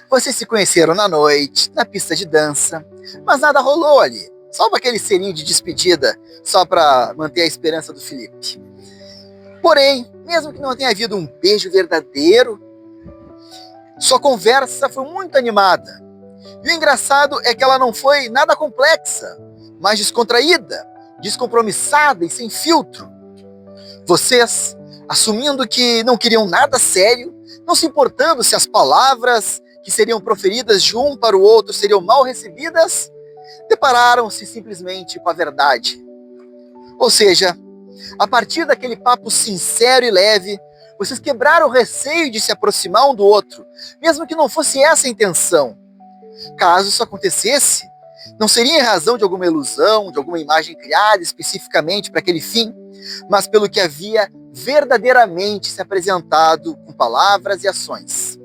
Vocês se conheceram na noite, na pista de dança, mas nada rolou ali. Só aquele selinho de despedida, só para manter a esperança do Felipe. Porém, mesmo que não tenha havido um beijo verdadeiro, sua conversa foi muito animada. E o engraçado é que ela não foi nada complexa, mas descontraída, descompromissada e sem filtro. Vocês, assumindo que não queriam nada sério, não se importando se as palavras que seriam proferidas de um para o outro seriam mal recebidas, depararam-se simplesmente com a verdade. Ou seja, a partir daquele papo sincero e leve, vocês quebraram o receio de se aproximar um do outro, mesmo que não fosse essa a intenção. Caso isso acontecesse, não seria em razão de alguma ilusão, de alguma imagem criada especificamente para aquele fim, mas pelo que havia verdadeiramente se apresentado com palavras e ações.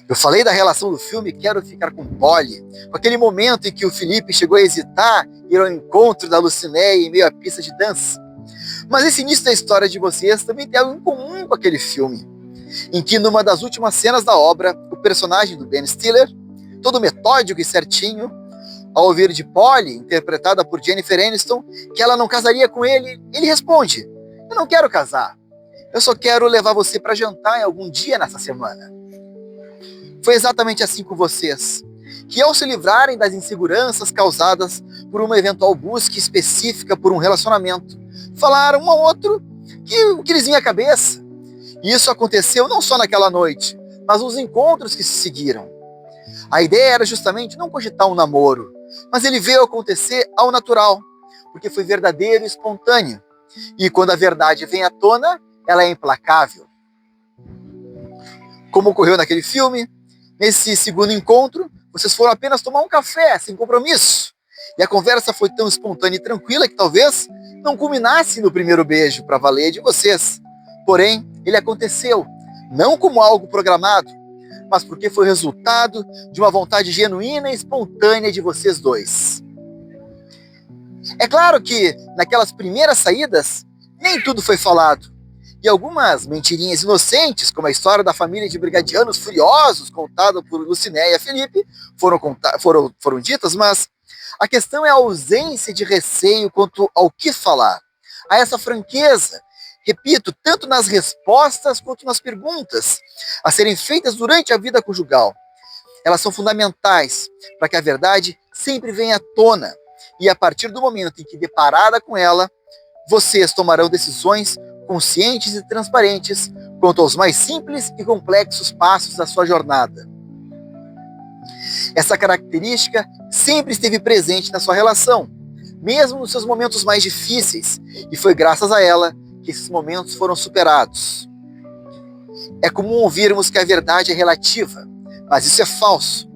Eu falei da relação do filme Quero Ficar com Polly, com aquele momento em que o Felipe chegou a hesitar em ir ao encontro da Lucinéia em meio à pista de dança. Mas esse início da história de vocês também tem algo em comum com aquele filme, em que numa das últimas cenas da obra, o personagem do Ben Stiller, todo metódico e certinho, ao ouvir de Polly, interpretada por Jennifer Aniston, que ela não casaria com ele, ele responde: eu não quero casar, eu só quero levar você para jantar em algum dia nessa semana. Foi exatamente assim com vocês, que ao se livrarem das inseguranças causadas por uma eventual busca específica por um relacionamento, falaram um ao outro o que lhes vinha à cabeça. E isso aconteceu não só naquela noite, mas nos encontros que se seguiram. A ideia era justamente não cogitar um namoro, mas ele veio acontecer ao natural, porque foi verdadeiro e espontâneo. E quando a verdade vem à tona, ela é implacável. Como ocorreu naquele filme, nesse segundo encontro, vocês foram apenas tomar um café, sem compromisso. E a conversa foi tão espontânea e tranquila que talvez não culminasse no primeiro beijo para valer de vocês. Porém, ele aconteceu, não como algo programado, mas porque foi resultado de uma vontade genuína e espontânea de vocês dois. É claro que, naquelas primeiras saídas, nem tudo foi falado. E algumas mentirinhas inocentes, como a história da família de brigadianos furiosos, contada por Lucinéia e Felipe, foram ditas, mas a questão é a ausência de receio quanto ao que falar. Há essa franqueza, repito, tanto nas respostas quanto nas perguntas, a serem feitas durante a vida conjugal. Elas são fundamentais para que a verdade sempre venha à tona. E a partir do momento em que deparada com ela, vocês tomarão decisões conscientes e transparentes quanto aos mais simples e complexos passos da sua jornada. Essa característica sempre esteve presente na sua relação, mesmo nos seus momentos mais difíceis, e foi graças a ela que esses momentos foram superados. É comum ouvirmos que a verdade é relativa, mas isso é falso.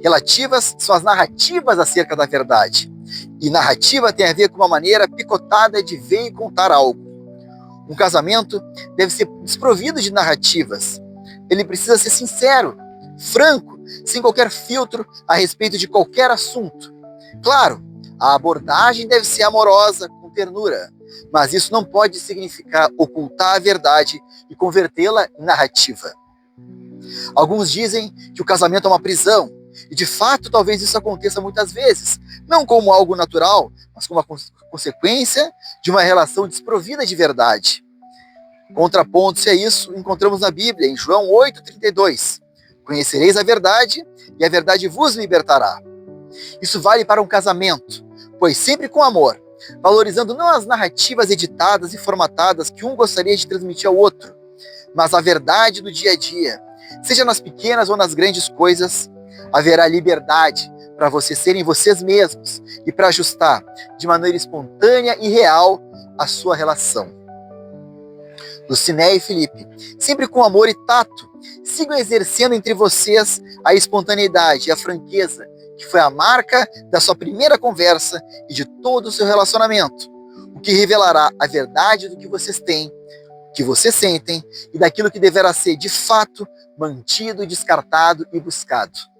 Relativas são as narrativas acerca da verdade, e narrativa tem a ver com uma maneira picotada de ver e contar algo. Um casamento deve ser desprovido de narrativas. Ele precisa ser sincero, franco, sem qualquer filtro a respeito de qualquer assunto. Claro, a abordagem deve ser amorosa, com ternura, mas isso não pode significar ocultar a verdade e convertê-la em narrativa. Alguns dizem que o casamento é uma prisão, e de fato talvez isso aconteça muitas vezes, não como algo natural, mas como uma consequência de uma relação desprovida de verdade. Contraponto-se a isso, encontramos na Bíblia, em João 8,32. Conhecereis a verdade, e a verdade vos libertará. Isso vale para um casamento, pois sempre com amor, valorizando não as narrativas editadas e formatadas que um gostaria de transmitir ao outro, mas a verdade do dia a dia. Seja nas pequenas ou nas grandes coisas, haverá liberdade para vocês serem vocês mesmos e para ajustar de maneira espontânea e real a sua relação. Lucinéia e Felipe, sempre com amor e tato, sigam exercendo entre vocês a espontaneidade e a franqueza, que foi a marca da sua primeira conversa e de todo o seu relacionamento, o que revelará a verdade do que vocês têm, que vocês sentem e daquilo que deverá ser, de fato, mantido, descartado e buscado.